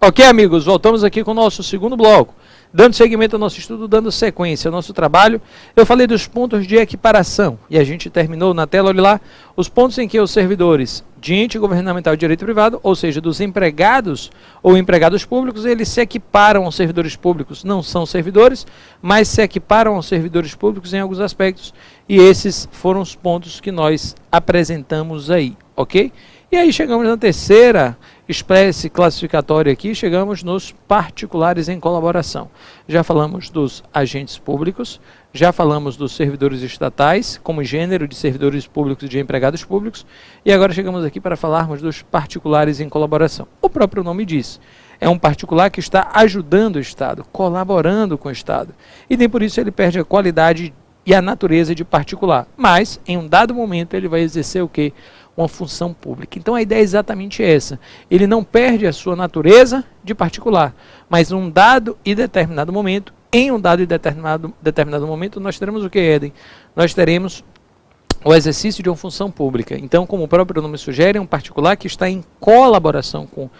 Ok, amigos, voltamos aqui com o nosso segundo bloco. Dando seguimento ao nosso estudo, dando sequência ao nosso trabalho, eu falei dos pontos de equiparação e a gente terminou na tela, olha lá, os pontos em que os servidores de ente governamental de direito privado, ou seja, dos empregados ou empregados públicos, eles se equiparam aos servidores públicos. Não são servidores, mas se equiparam aos servidores públicos em alguns aspectos e esses foram os pontos que nós apresentamos aí, ok? E aí chegamos na terceira espécie classificatória aqui, chegamos nos particulares em colaboração. Já falamos dos agentes públicos, já falamos dos servidores estatais, como gênero de servidores públicos e de empregados públicos, e agora chegamos aqui para falarmos dos particulares em colaboração. O próprio nome diz, é um particular que está ajudando o Estado, colaborando com o Estado, e nem por isso ele perde a qualidade e a natureza de particular, mas em um dado momento ele vai exercer o quê? Uma função pública. Então a ideia é exatamente essa. Ele não perde a sua natureza de particular, mas num dado e determinado momento, em um dado e determinado momento, nós teremos o que, Éden? Nós teremos o exercício de uma função pública. Então, como o próprio nome sugere, é um particular que está em colaboração com o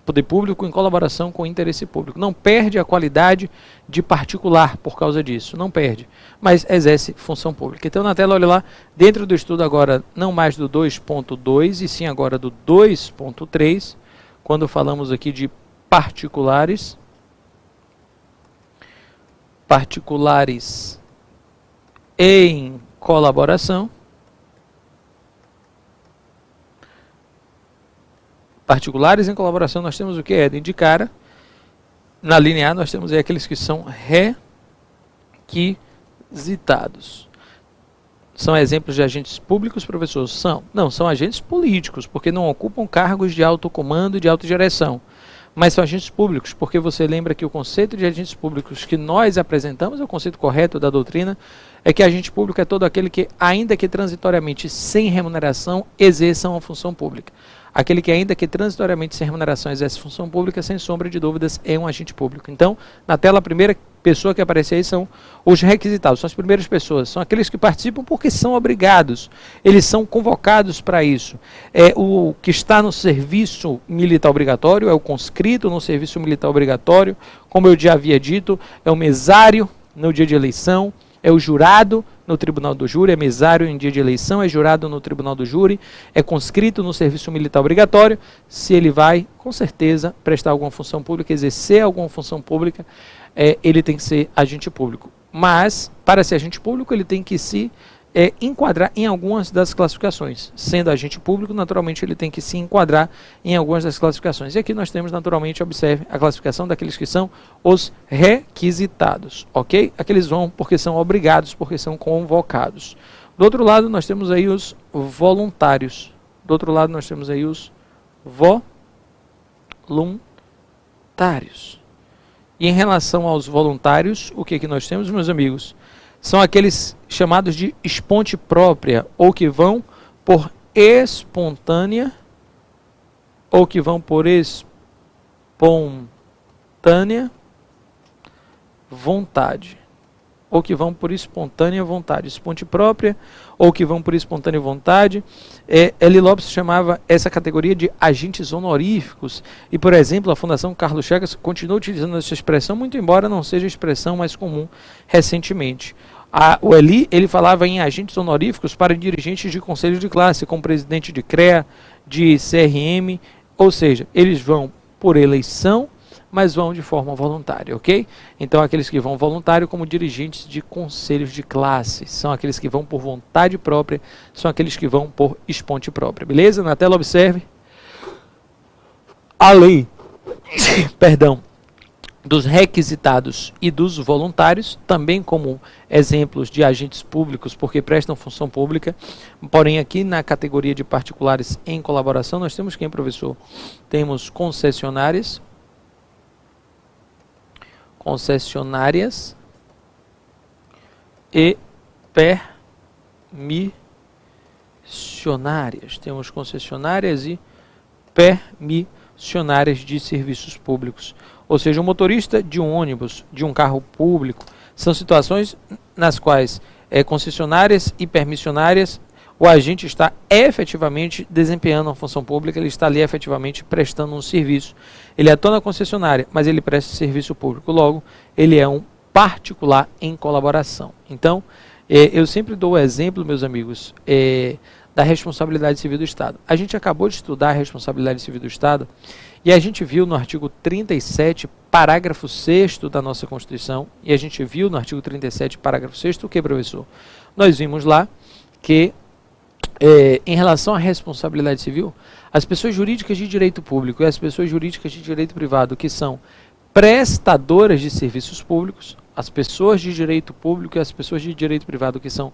poder público, em colaboração com o interesse público. Não perde a qualidade de particular por causa disso, não perde, mas exerce função pública. Então na tela, olha lá, dentro do estudo agora, não mais do 2.2, e sim agora do 2.3, quando falamos aqui de particulares em colaboração. Particulares em colaboração, nós temos o que, Éden? De cara, na linha A, nós temos aí aqueles que são requisitados. São exemplos de agentes públicos, professor? São. Não, são agentes políticos, porque não ocupam cargos de alto comando e de autodireção. Mas são agentes públicos, porque você lembra que o conceito de agentes públicos que nós apresentamos, é o conceito correto da doutrina, é que agente público é todo aquele que, ainda que transitoriamente sem remuneração, exerça uma função pública. Aquele que, ainda que transitoriamente sem remuneração, exerce função pública, sem sombra de dúvidas, é um agente público. Então, na tela, a primeira pessoa que aparece aí são os requisitados, são as primeiras pessoas, são aqueles que participam porque são obrigados, eles são convocados para isso. É o que está no serviço militar obrigatório, é o conscrito no serviço militar obrigatório, como eu já havia dito, é o mesário no dia de eleição, é o jurado no tribunal do júri, é mesário em dia de eleição, é jurado no tribunal do júri, é conscrito no serviço militar obrigatório. Se ele vai, com certeza, prestar alguma função pública, exercer alguma função pública, ele tem que ser agente público. Mas, para ser agente público, ele tem que se enquadrar em algumas das classificações. Sendo agente público, naturalmente, ele tem que se enquadrar em algumas das classificações. E aqui nós temos, naturalmente, observe a classificação daqueles que são os requisitados, ok? Aqueles vão porque são obrigados, porque são convocados. Do outro lado, nós temos aí os voluntários. Do outro lado, nós temos aí os voluntários. E em relação aos voluntários, o que nós temos, meus amigos? São aqueles chamados de esponte própria, ou que vão por espontânea, ou que vão por espontânea vontade, ou que vão por espontânea vontade, esponte própria, ou que vão por espontânea vontade. L. Lopes chamava essa categoria de agentes honoríficos, e, por exemplo, a Fundação Carlos Chagas continua utilizando essa expressão, muito embora não seja a expressão mais comum recentemente. O Eli, ele falava em agentes honoríficos para dirigentes de conselho de classe, como presidente de CREA, de CRM, ou seja, eles vão por eleição, mas vão de forma voluntária, ok? Então, aqueles que vão voluntário como dirigentes de conselhos de classe, são aqueles que vão por vontade própria, são aqueles que vão por esponte própria, beleza? Na tela, observe. Além, perdão, dos requisitados e dos voluntários, também como exemplos de agentes públicos, porque prestam função pública, porém aqui na categoria de particulares em colaboração, nós temos quem, professor? Temos concessionárias e permissionárias. Temos concessionárias e permissionárias de serviços públicos. Ou seja, o motorista de um ônibus, de um carro público, são situações nas quais concessionárias e permissionárias o agente está efetivamente desempenhando uma função pública, ele está ali efetivamente prestando um serviço. Ele atua na concessionária, mas ele presta serviço público, logo, ele é um particular em colaboração. Então, eu sempre dou o exemplo, meus amigos, da responsabilidade civil do Estado. A gente acabou de estudar a responsabilidade civil do Estado e a gente viu no artigo 37, parágrafo 6º da nossa Constituição, e a gente viu no artigo 37, parágrafo 6º, o que, professor? Nós vimos lá que, em relação à responsabilidade civil, as pessoas jurídicas de direito público e as pessoas jurídicas de direito privado, que são prestadoras de serviços públicos, as pessoas de direito público e as pessoas de direito privado, que são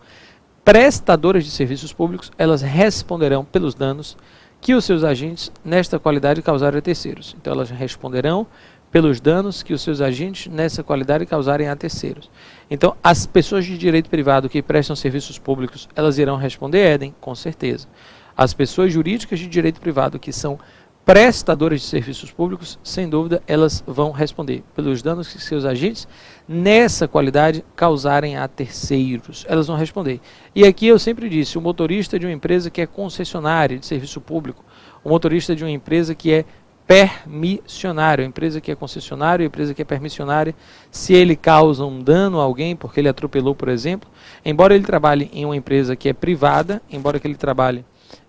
prestadoras de serviços públicos, elas responderão pelos danos que os seus agentes, nesta qualidade, causarem a terceiros. Então, elas responderão pelos danos que os seus agentes, nessa qualidade, causarem a terceiros. Então, as pessoas de direito privado que prestam serviços públicos, elas irão responder, Éden, com certeza. As pessoas jurídicas de direito privado que são prestadoras de serviços públicos, sem dúvida, elas vão responder pelos danos que seus agentes, nessa qualidade, causarem a terceiros. Elas vão responder. E aqui eu sempre disse, o motorista de uma empresa que é concessionária de serviço público, o motorista de uma empresa que é permissionário, a empresa que é concessionária, a empresa que é permissionária, se ele causa um dano a alguém, porque ele atropelou, por exemplo, embora ele trabalhe em uma empresa que é privada, embora que ele trabalhe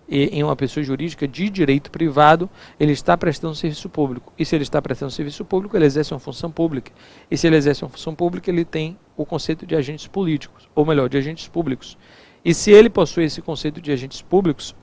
em uma pessoa jurídica de direito privado, ele está prestando serviço público. E se ele está prestando serviço público, ele exerce uma função pública. E se ele exerce uma função pública, ele tem o conceito de agentes políticos, ou melhor, de agentes públicos. E se ele possui esse conceito de agentes públicos,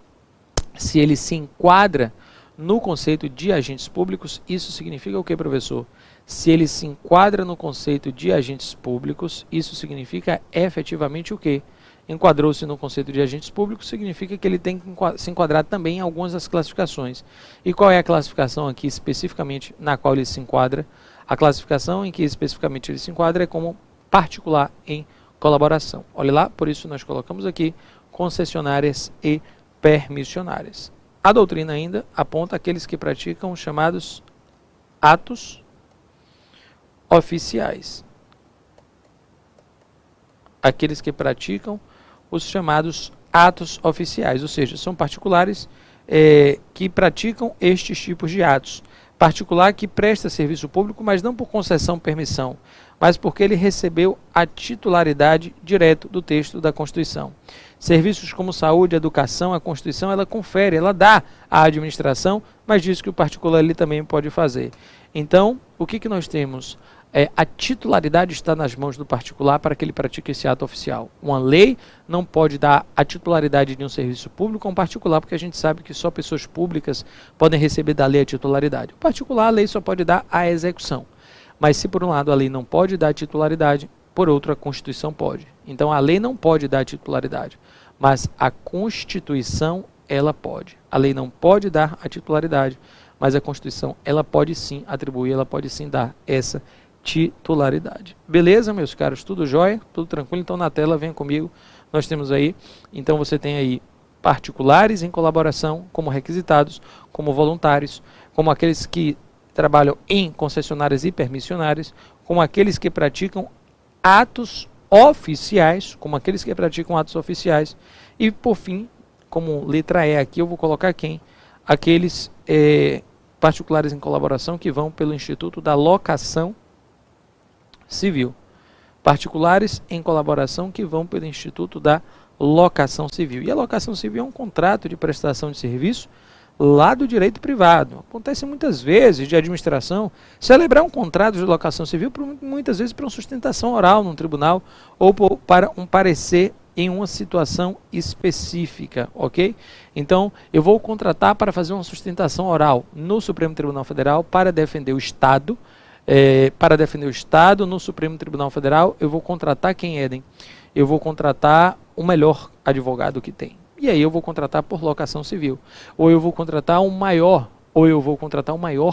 se ele se enquadra no conceito de agentes públicos, isso significa o que, professor? Se ele se enquadra no conceito de agentes públicos, isso significa efetivamente o quê? Enquadrou-se no conceito de agentes públicos, significa que ele tem que se enquadrar também em algumas das classificações. E qual é a classificação aqui especificamente na qual ele se enquadra? A classificação em que especificamente ele se enquadra é como particular em colaboração. Olha lá, por isso nós colocamos aqui concessionárias e permissionárias. A doutrina ainda aponta aqueles que praticam os chamados atos oficiais. Aqueles que praticam os chamados atos oficiais, ou seja, são particulares que praticam estes tipos de atos. Particular que presta serviço público, mas não por concessão, permissão, mas porque ele recebeu a titularidade direto do texto da Constituição. Serviços como saúde, educação, a Constituição, ela confere, ela dá à administração, mas diz que o particular ele também pode fazer. Então, o que nós temos? A titularidade está nas mãos do particular para que ele pratique esse ato oficial. Uma lei não pode dar a titularidade de um serviço público a um particular, porque a gente sabe que só pessoas públicas podem receber da lei a titularidade. O particular, a lei só pode dar a execução. Mas se por um lado a lei não pode dar a titularidade, por outro a Constituição pode. Então a lei não pode dar a titularidade, mas a Constituição ela pode. A lei não pode dar a titularidade, mas a Constituição ela pode sim atribuir, ela pode sim dar essa titularidade. Beleza, meus caros? Tudo jóia? Tudo tranquilo? Então na tela, venha comigo. Nós temos aí, então você tem aí particulares em colaboração, como requisitados, como voluntários, como aqueles que trabalham em concessionárias e permissionárias, como aqueles que praticam atos oficiais, como aqueles que praticam atos oficiais, e por fim, como letra E aqui, eu vou colocar quem? Aqueles particulares em colaboração que vão pelo Instituto da Locação Civil. Particulares em colaboração que vão pelo Instituto da Locação Civil. E a locação civil é um contrato de prestação de serviço lá do direito privado. Acontece muitas vezes de administração celebrar um contrato de locação civil, muitas vezes para uma sustentação oral num tribunal ou para um parecer em uma situação específica, ok? Então, eu vou contratar para fazer uma sustentação oral no Supremo Tribunal Federal para defender o Estado. Para defender o Estado no Supremo Tribunal Federal, eu vou contratar quem, Éden? Eu vou contratar o melhor advogado que tem. E aí eu vou contratar por locação civil. Ou eu vou contratar um maior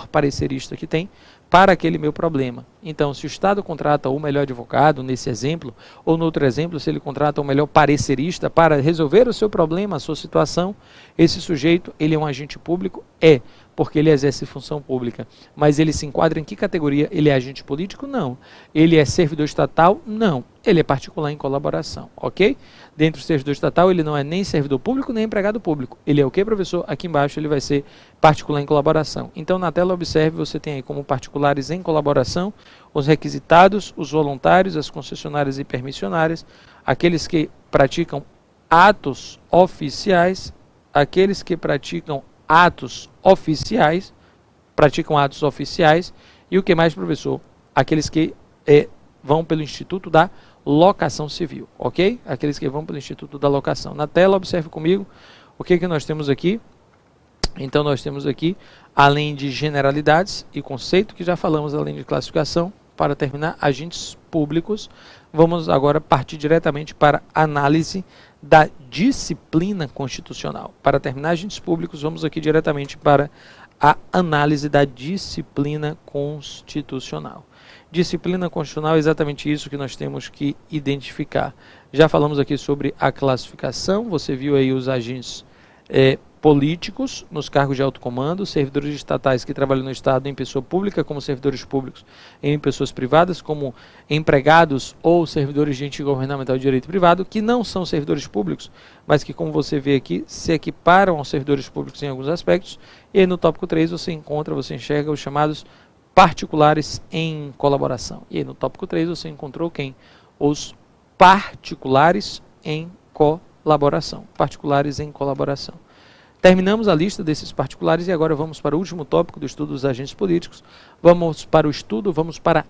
parecerista que tem para aquele meu problema. Então, se o Estado contrata o melhor advogado, nesse exemplo, ou no outro exemplo, se ele contrata o melhor parecerista para resolver o seu problema, a sua situação, esse sujeito, ele é um agente público? É, porque ele exerce função pública. Mas ele se enquadra em que categoria? Ele é agente político? Não. Ele é servidor estatal? Não. Ele é particular em colaboração, ok? Dentro do servidor estatal, ele não é nem servidor público, nem empregado público. Ele é o que, professor? Aqui embaixo ele vai ser particular em colaboração. Então, na tela, observe, você tem aí como particulares em colaboração, os requisitados, os voluntários, as concessionárias e permissionárias, aqueles que praticam atos oficiais, aqueles que praticam atos oficiais, e o que mais, professor? Aqueles que vão pelo Instituto da Locação Civil, ok? Aqueles que vão pelo Instituto da Locação. Na tela, observe comigo o que nós temos aqui. Então, nós temos aqui, além de generalidades e conceito, que já falamos, além de classificação, para terminar, agentes públicos, vamos agora partir diretamente para análise da disciplina constitucional. Para terminar, agentes públicos, vamos aqui diretamente para a análise da disciplina constitucional. Disciplina constitucional é exatamente isso que nós temos que identificar. Já falamos aqui sobre a classificação, você viu aí os agentes políticos nos cargos de alto comando, servidores estatais que trabalham no Estado em pessoa pública, como servidores públicos em pessoas privadas, como empregados ou servidores de ente governamental de direito privado, que não são servidores públicos, mas que, como você vê aqui, se equiparam aos servidores públicos em alguns aspectos. E aí no tópico 3 você enxerga os chamados particulares em colaboração. E aí no tópico 3 você encontrou quem? Os particulares em colaboração. Particulares em colaboração. Terminamos a lista desses particulares e agora vamos para o último tópico do estudo dos agentes políticos. Vamos para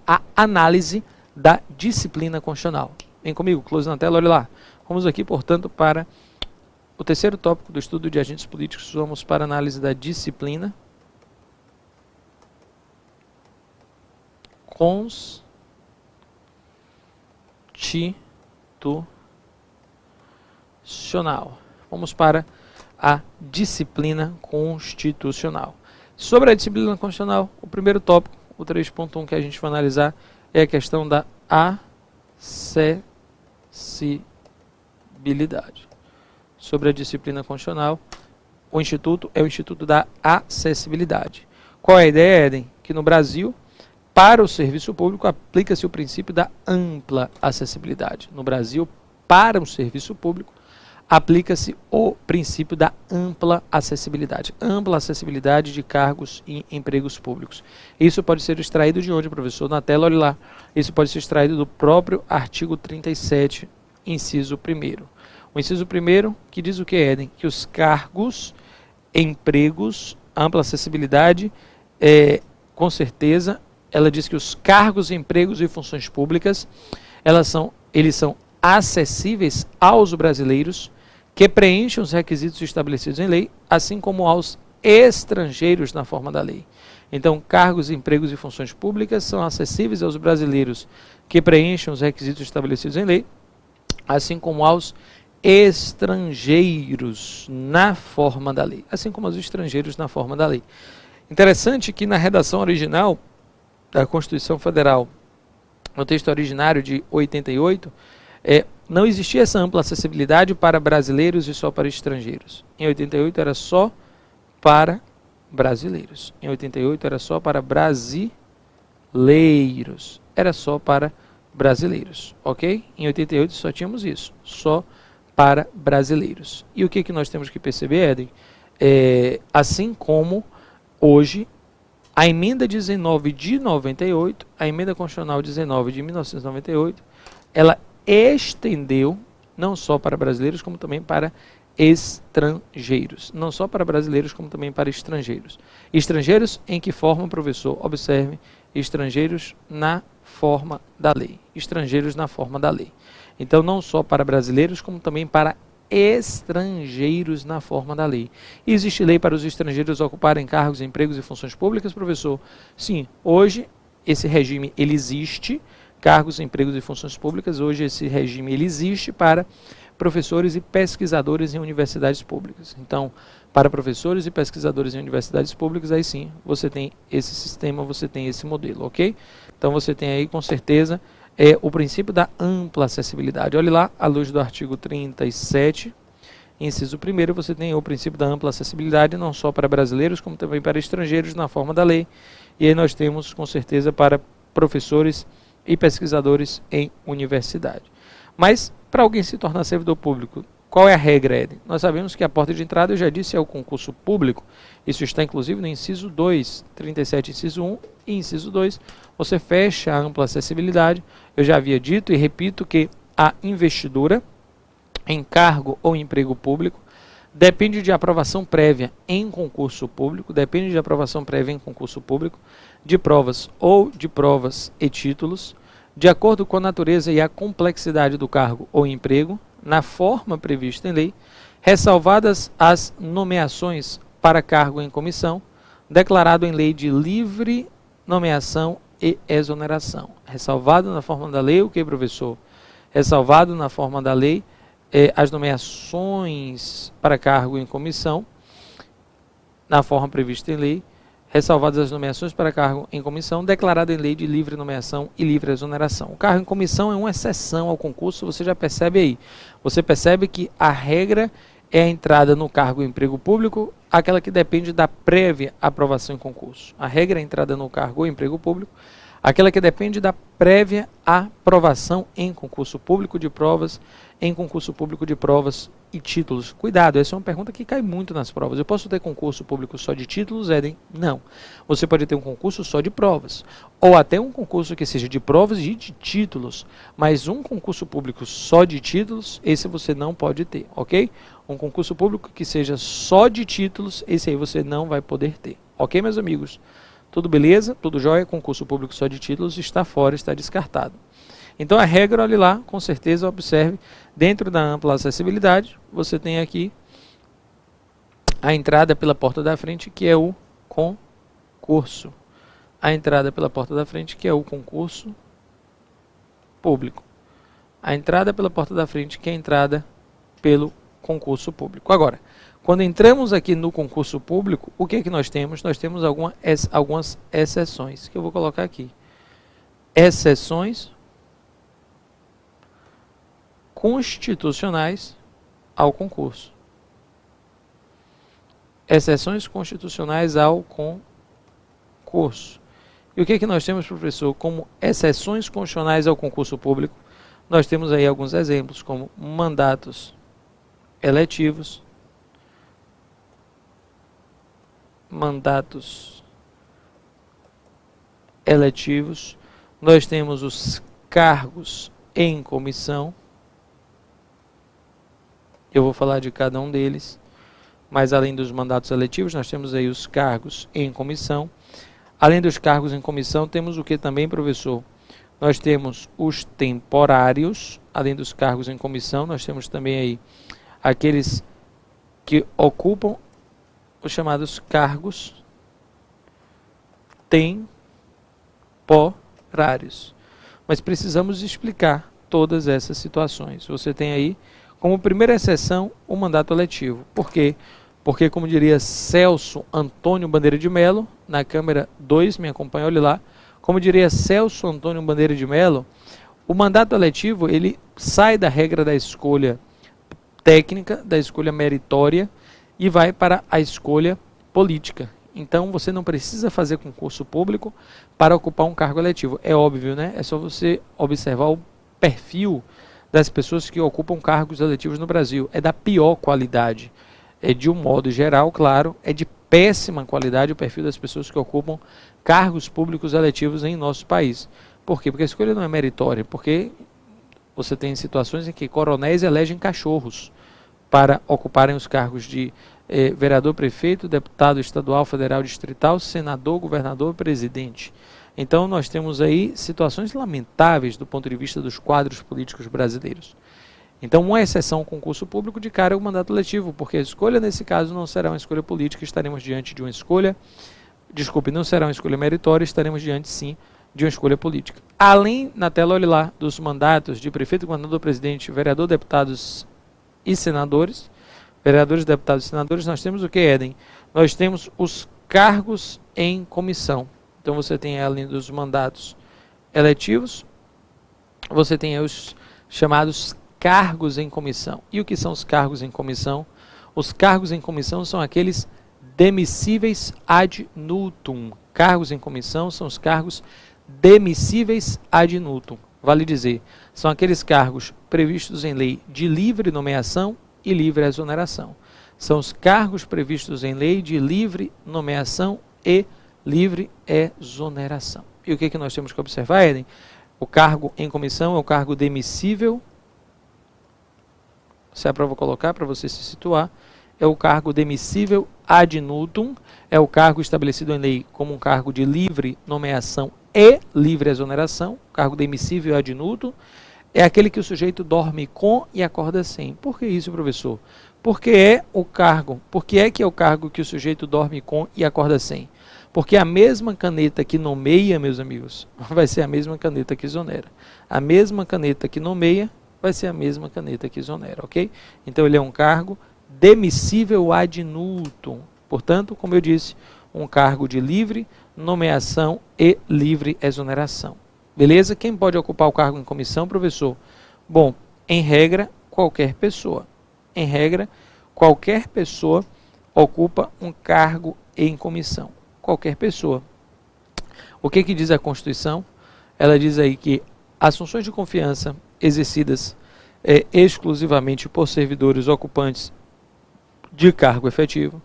a análise da disciplina constitucional. Vem comigo, close na tela, olha lá. Vamos aqui, portanto, para o terceiro tópico do estudo de agentes políticos. Vamos para a análise da disciplina constitucional. Vamos para a disciplina constitucional. Sobre a disciplina constitucional, o primeiro tópico, o 3.1 que a gente vai analisar, é a questão da acessibilidade. Sobre a disciplina constitucional, o Instituto é o Instituto da Acessibilidade. Qual é a ideia, Éden? Que no Brasil, para o serviço público, aplica-se o princípio da ampla acessibilidade. No Brasil, para o serviço público, aplica-se o princípio da ampla acessibilidade de cargos e empregos públicos. Isso pode ser extraído de onde, professor? Na tela, olha lá. Isso pode ser extraído do próprio artigo 37, inciso 1º. O inciso 1º, que diz o que, Éden? Que os cargos, empregos, ampla acessibilidade, com certeza, ela diz que os cargos, empregos e funções públicas, eles são acessíveis aos brasileiros que preenchem os requisitos estabelecidos em lei, assim como aos estrangeiros na forma da lei. Então, cargos, empregos e funções públicas são acessíveis aos brasileiros que preenchem os requisitos estabelecidos em lei, assim como aos estrangeiros na forma da lei. Assim como aos estrangeiros na forma da lei. Interessante que na redação original da Constituição Federal, no texto originário de 88, não existia essa ampla acessibilidade para brasileiros e só para estrangeiros. Em 88 era só para brasileiros. Em 88 era só para brasileiros. Era só para brasileiros, ok? Em 88 só tínhamos isso, só para brasileiros. E o que nós temos que perceber, Éden? Assim como hoje, a emenda 19 de 98, a emenda constitucional 19 de 1998, ela estendeu não só para brasileiros, como também para estrangeiros. Não só para brasileiros, como também para estrangeiros. Estrangeiros em que forma, professor? Observe, estrangeiros na forma da lei. Estrangeiros na forma da lei. Então, não só para brasileiros, como também para estrangeiros na forma da lei. E existe lei para os estrangeiros ocuparem cargos, empregos e funções públicas, professor? Sim, hoje esse regime ele existe, cargos, empregos e funções públicas, hoje esse regime ele existe para professores e pesquisadores em universidades públicas. Então, para professores e pesquisadores em universidades públicas, aí sim, você tem esse sistema, você tem esse modelo, ok? Então você tem aí com certeza o princípio da ampla acessibilidade. Olhe lá, à luz do artigo 37, inciso 1º, você tem o princípio da ampla acessibilidade, não só para brasileiros, como também para estrangeiros, na forma da lei. E aí nós temos, com certeza, para professores e pesquisadores em universidade. Mas, para alguém se tornar servidor público, qual é a regra, Eden? Nós sabemos que a porta de entrada, eu já disse, é o concurso público. Isso está, inclusive, no inciso 2, 37, inciso 1 e inciso 2. Você fecha a ampla acessibilidade. Eu já havia dito e repito que a investidura em cargo ou emprego público depende de aprovação prévia em concurso público, de provas ou de provas e títulos, de acordo com a natureza e a complexidade do cargo ou emprego, na forma prevista em lei, ressalvadas as nomeações para cargo em comissão, declarado em lei de livre nomeação e exoneração. Ressalvado na forma da lei, o que, professor? Ressalvado na forma da lei as nomeações para cargo em comissão, na forma prevista em lei, ressalvadas as nomeações para cargo em comissão, declarado em lei de livre nomeação e livre exoneração. O cargo em comissão é uma exceção ao concurso, você já percebe aí. Você percebe que a regra é a entrada no cargo em emprego público, aquela que depende da prévia aprovação em concurso. A regra é a entrada no cargo ou emprego público, aquela que depende da prévia aprovação em concurso público de provas, e títulos. Cuidado, essa é uma pergunta que cai muito nas provas. Eu posso ter concurso público só de títulos, Eden? Não. Você pode ter um concurso só de provas, ou até um concurso que seja de provas e de títulos, mas um concurso público só de títulos, esse você não pode ter, ok? Um concurso público que seja só de títulos, esse aí você não vai poder ter, ok, meus amigos? Tudo beleza? Tudo jóia? Concurso público só de títulos está fora, está descartado. Então a regra, olhe lá, com certeza, observe, dentro da ampla acessibilidade, você tem aqui a entrada pela porta da frente, que é o concurso. A entrada pela porta da frente, que é o concurso público. A entrada pela porta da frente, que é a entrada pelo concurso público. Agora, quando entramos aqui no concurso público, o que é que nós temos? Nós temos algumas exceções, que eu vou colocar aqui. Exceções constitucionais ao concurso. Exceções constitucionais ao concurso. E o que é que nós temos, professor, como exceções constitucionais ao concurso público? Nós temos aí alguns exemplos, como mandatos eletivos, nós temos os cargos em comissão, eu vou falar de cada um deles, mas além dos mandatos eletivos, nós temos aí os cargos em comissão. Além dos cargos em comissão, temos o que também, professor? Nós temos os temporários, além dos cargos em comissão, nós temos também aí aqueles que ocupam os chamados cargos temporários. Mas precisamos explicar todas essas situações. Você tem aí, como primeira exceção, o mandato eletivo. Por quê? Porque, como diria Celso Antônio Bandeira de Mello, na Câmara 2, me acompanha, olhe lá, como diria Celso Antônio Bandeira de Mello, o mandato eletivo, ele sai da regra da escolha técnica, da escolha meritória, e vai para a escolha política. Então, você não precisa fazer concurso público para ocupar um cargo eletivo. É óbvio, né? É só você observar o perfil das pessoas que ocupam cargos eletivos no Brasil. É da pior qualidade. É de um modo geral, claro, é de péssima qualidade o perfil das pessoas que ocupam cargos públicos eletivos em nosso país. Por quê? Porque a escolha não é meritória, porque você tem situações em que coronéis elegem cachorros para ocuparem os cargos de vereador, prefeito, deputado estadual, federal, distrital, senador, governador, presidente. Então nós temos aí situações lamentáveis do ponto de vista dos quadros políticos brasileiros. Então, uma exceção ao concurso público de cara é o mandato eletivo, porque a escolha nesse caso não será uma escolha política, estaremos diante de uma escolha, não será uma escolha meritória, estaremos diante sim de uma escolha política. Além, na tela, olhe lá, dos mandatos de prefeito, governador, presidente, vereador, deputados e senadores, vereadores, deputados e senadores, nós temos o que, Eden? Nós temos os cargos em comissão. Então você tem, além dos mandatos eletivos, você tem os chamados cargos em comissão. E o que são os cargos em comissão? Os cargos em comissão são aqueles demissíveis ad nutum. Cargos em comissão são os cargos demissíveis ad nutum. Vale dizer, são aqueles cargos previstos em lei de livre nomeação e livre exoneração. São os cargos previstos em lei de livre nomeação e livre exoneração. E o que nós temos que observar, Eden? O cargo em comissão é o cargo demissível. Se é para eu colocar, para você se situar, é o cargo demissível ad nutum, é o cargo estabelecido em lei como um cargo de livre nomeação e livre exoneração. O cargo demissível ad nutum é aquele que o sujeito dorme com e acorda sem. Por que isso, professor? Porque é o cargo. Por que é o cargo que o sujeito dorme com e acorda sem? Porque a mesma caneta que nomeia, meus amigos, vai ser a mesma caneta que exonera. A mesma caneta que nomeia vai ser a mesma caneta que exonera, ok? Então ele é um cargo demissível ad nutum. Portanto, como eu disse, um cargo de livre nomeação e livre exoneração. Beleza? Quem pode ocupar o cargo em comissão, professor? Bom, em regra, qualquer pessoa. Em regra, qualquer pessoa ocupa um cargo em comissão. Qualquer pessoa. O que diz a Constituição? Ela diz aí que as funções de confiança exercidas exclusivamente por servidores ocupantes de cargo efetivo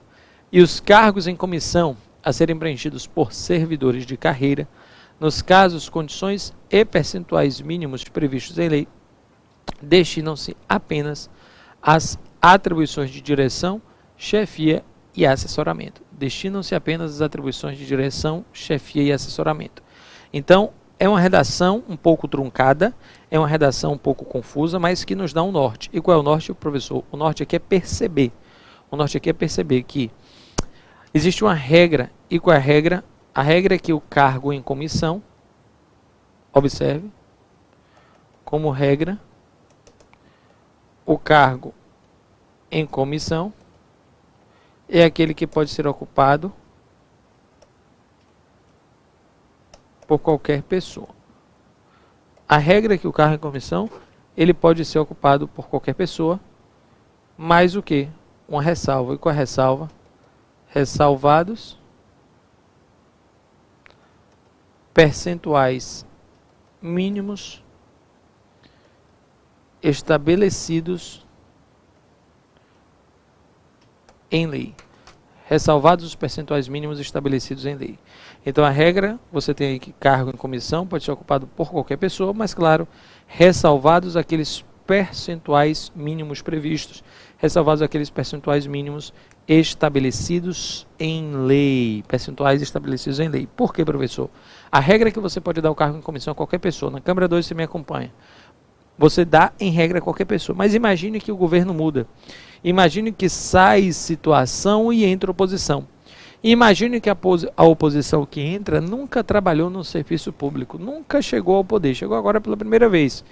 e os cargos em comissão a serem preenchidos por servidores de carreira, nos casos, condições e percentuais mínimos previstos em lei, destinam-se apenas às atribuições de direção, chefia e assessoramento. Destinam-se apenas às atribuições de direção, chefia e assessoramento. Então, é uma redação um pouco truncada, é uma redação um pouco confusa, mas que nos dá um norte. E qual é o norte, professor? O norte aqui é perceber. O norte aqui é perceber que existe uma regra. E qual é a regra? A regra é que o cargo em comissão, observe, como regra, o cargo em comissão é aquele que pode ser ocupado por qualquer pessoa. A regra é que o cargo em comissão, ele pode ser ocupado por qualquer pessoa, mais o que? Uma ressalva. E qual é a ressalva? Ressalvados percentuais mínimos estabelecidos em lei. Ressalvados os percentuais mínimos estabelecidos em lei. Então a regra, você tem aí que cargo em comissão pode ser ocupado por qualquer pessoa, mas claro, ressalvados aqueles percentuais mínimos previstos, ressalvados aqueles percentuais mínimos estabelecidos em lei. Percentuais estabelecidos em lei. Por quê, professor? A regra é que você pode dar o cargo em comissão a qualquer pessoa. Na Câmara 2 você me acompanha. Você dá em regra a qualquer pessoa. Mas imagine que o governo muda. Imagine que sai situação e entra oposição. Imagine que a oposição que entra nunca trabalhou no serviço público, nunca chegou ao poder, chegou agora pela primeira vez.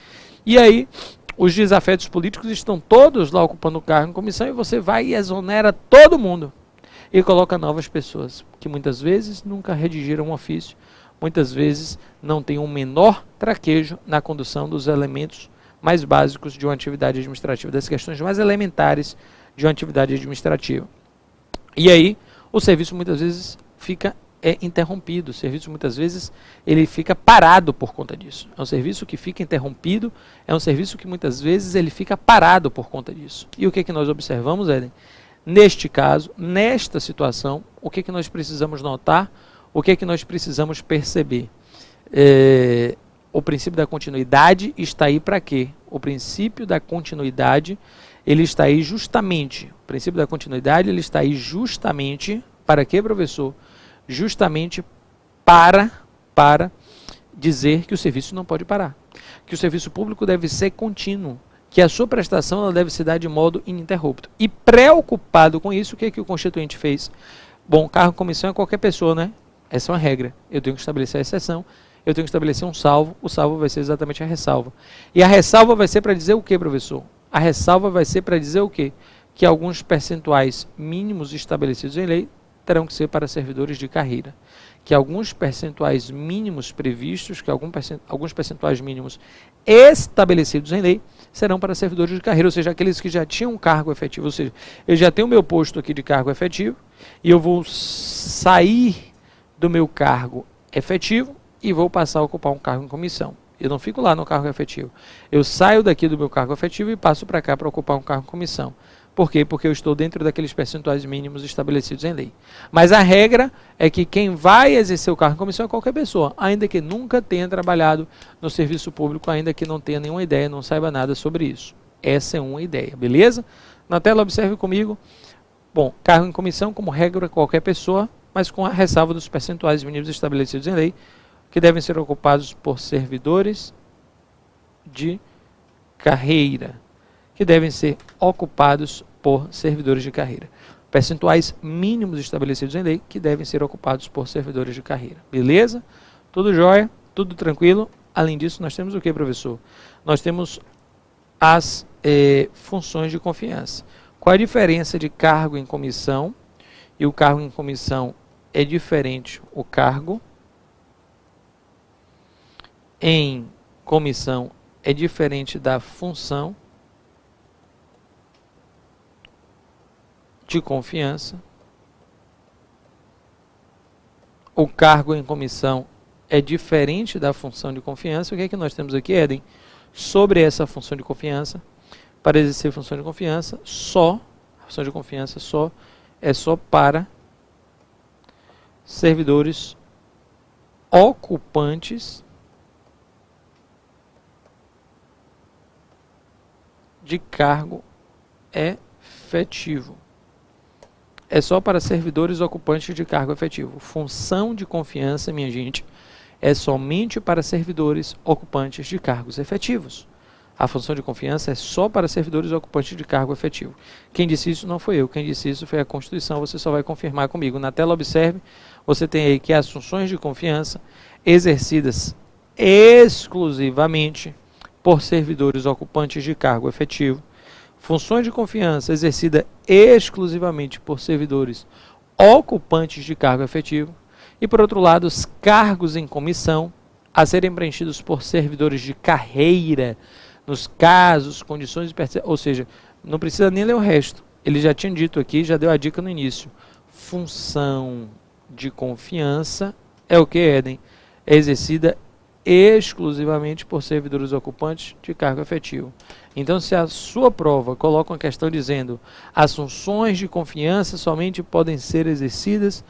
E aí, os desafetos políticos estão todos lá ocupando o cargo em comissão e você vai e exonera todo mundo. E coloca novas pessoas, que muitas vezes nunca redigiram um ofício, muitas vezes não têm um menor traquejo na condução dos elementos mais básicos de uma atividade administrativa, das questões mais elementares de uma atividade administrativa. E aí, o serviço muitas vezes fica interrompido, o serviço muitas vezes ele fica parado por conta disso. É um serviço que fica interrompido, é um serviço que muitas vezes ele fica parado por conta disso. E o que nós observamos, Eden? Neste caso, nesta situação, o que nós precisamos notar, o que nós precisamos perceber? O princípio da continuidade está aí para quê? O princípio da continuidade, ele está aí justamente, o princípio da continuidade, ele está aí justamente, para quê, professor? Justamente para dizer que o serviço não pode parar, que o serviço público deve ser contínuo, que a sua prestação ela deve se dar de modo ininterrupto. E preocupado com isso, o que o Constituinte fez? Bom, cargo em comissão é qualquer pessoa, né? Essa é uma regra. Eu tenho que estabelecer a exceção, eu tenho que estabelecer um salvo, o salvo vai ser exatamente a ressalva. E a ressalva vai ser para dizer o que, professor? A ressalva vai ser para dizer o quê? Que alguns percentuais mínimos estabelecidos em lei terão que ser para servidores de carreira. que alguns percentuais mínimos previstos, que alguns percentuais mínimos estabelecidos em lei, serão para servidores de carreira, ou seja, aqueles que já tinham cargo efetivo, ou seja, eu já tenho o meu posto aqui de cargo efetivo, e eu vou sair do meu cargo efetivo e vou passar a ocupar um cargo em comissão. Eu não fico lá no cargo efetivo. Eu saio daqui do meu cargo efetivo e passo para cá para ocupar um cargo em comissão. Por quê? Porque eu estou dentro daqueles percentuais mínimos estabelecidos em lei. Mas a regra é que quem vai exercer o cargo em comissão é qualquer pessoa, ainda que nunca tenha trabalhado no serviço público, ainda que não tenha nenhuma ideia, não saiba nada sobre isso. Essa é uma ideia, beleza? Na tela, observe comigo. Bom, cargo em comissão, como regra, qualquer pessoa, mas com a ressalva dos percentuais mínimos estabelecidos em lei, que devem ser ocupados por servidores de carreira. Que devem ser ocupados por servidores de carreira. Percentuais mínimos estabelecidos em lei que devem ser ocupados por servidores de carreira. Beleza? Tudo jóia? Tudo tranquilo? Além disso, nós temos o que, professor? Nós temos as funções de confiança. Qual a diferença de cargo em comissão? E o cargo em comissão é diferente. O cargo em comissão é diferente da função de confiança. O cargo em comissão é diferente da função de confiança. O que é que nós temos aqui, Éden? Sobre essa função de confiança, para exercer função de confiança, a função de confiança é só para servidores ocupantes de cargo efetivo. É só para servidores ocupantes de cargo efetivo. Função de confiança, minha gente, é somente para servidores ocupantes de cargos efetivos. A função de confiança é só para servidores ocupantes de cargo efetivo. Quem disse isso não foi eu, quem disse isso foi a Constituição, você só vai confirmar comigo. Na tela, observe, você tem aí que as funções de confiança exercidas exclusivamente por servidores ocupantes de cargo efetivo. Funções de confiança exercida exclusivamente por servidores ocupantes de cargo efetivo. E, por outro lado, os cargos em comissão a serem preenchidos por servidores de carreira, nos casos, condições, ou seja, não precisa nem ler o resto. Ele já tinha dito aqui, já deu a dica no início. Função de confiança é o que, Éden? É exercida exclusivamente por servidores ocupantes de cargo efetivo. Então, se a sua prova coloca uma questão dizendo as funções de confiança somente podem ser exercidas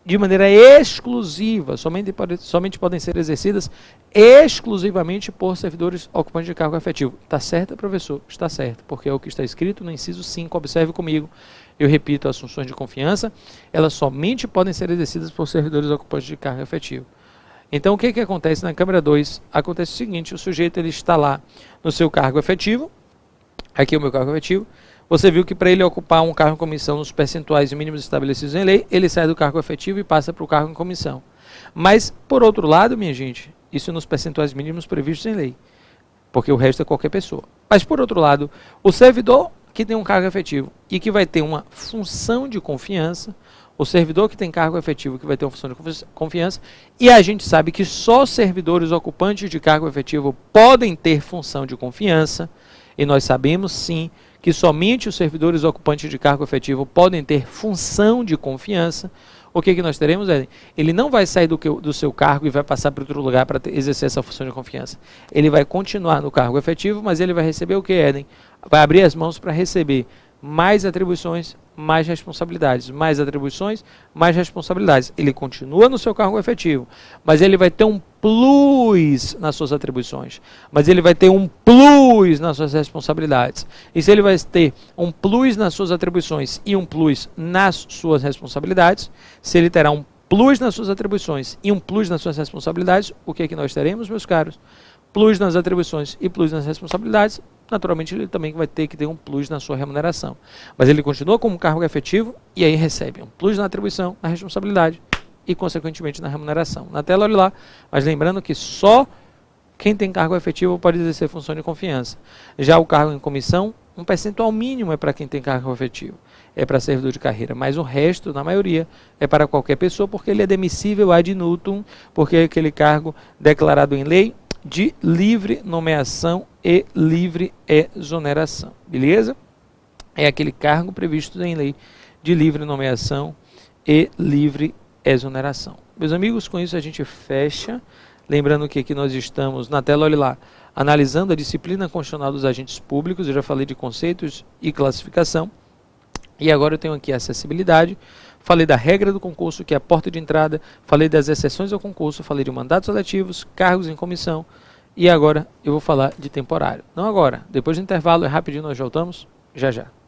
de maneira exclusiva, somente podem ser exercidas exclusivamente por servidores ocupantes de cargo efetivo. Está certo, professor? Está certo, porque é o que está escrito no inciso 5, observe comigo. Eu repito, as funções de confiança, elas somente podem ser exercidas por servidores ocupantes de cargo efetivo. Então, o que acontece na câmara 2? Acontece o seguinte, o sujeito ele está lá no seu cargo efetivo, aqui é o meu cargo efetivo, você viu que para ele ocupar um cargo em comissão nos percentuais mínimos estabelecidos em lei, ele sai do cargo efetivo e passa para o cargo em comissão. Mas, por outro lado, minha gente, isso nos percentuais mínimos previstos em lei, porque o resto é qualquer pessoa. Mas, por outro lado, o servidor que tem um cargo efetivo e que vai ter uma função de confiança, o servidor que tem cargo efetivo que vai ter uma função de confiança, e a gente sabe que só servidores ocupantes de cargo efetivo podem ter função de confiança, e nós sabemos sim que somente os servidores ocupantes de cargo efetivo podem ter função de confiança. O que nós teremos, Éden? Ele não vai sair do seu cargo e vai passar para outro lugar para exercer essa função de confiança. Ele vai continuar no cargo efetivo, mas ele vai receber o que, Éden? Vai abrir as mãos para receber mais atribuições, mais responsabilidades. Mais atribuições, mais responsabilidades. Ele continua no seu cargo efetivo, mas ele vai ter um plus nas suas atribuições. Mas ele vai ter um plus nas suas responsabilidades. E se ele vai ter um plus nas suas atribuições e um plus nas suas responsabilidades, se ele terá um plus nas suas atribuições e um plus nas suas responsabilidades, o que é que nós teremos, meus caros? Plus nas atribuições e plus nas responsabilidades, naturalmente ele também vai ter que ter um plus na sua remuneração. Mas ele continua como cargo efetivo e aí recebe um plus na atribuição, na responsabilidade e, consequentemente, na remuneração. Na tela, olhe lá, mas lembrando que só quem tem cargo efetivo pode exercer função de confiança. Já o cargo em comissão, um percentual mínimo é para quem tem cargo efetivo. é para servidor de carreira, mas o resto, na maioria, é para qualquer pessoa, porque ele é demissível ad nutum, porque é aquele cargo declarado em lei de livre nomeação e livre exoneração, beleza? É aquele cargo previsto em lei de livre nomeação e livre exoneração. Meus amigos, com isso a gente fecha. Lembrando que aqui nós estamos na tela, olhe lá, analisando a disciplina constitucional dos agentes públicos. Eu já falei de conceitos e classificação. E agora eu tenho aqui a acessibilidade. Falei da regra do concurso, que é a porta de entrada. Falei das exceções ao concurso. Falei de mandatos eletivos, cargos em comissão. E agora eu vou falar de temporário. Não agora, depois do intervalo, é rapidinho, nós voltamos já já.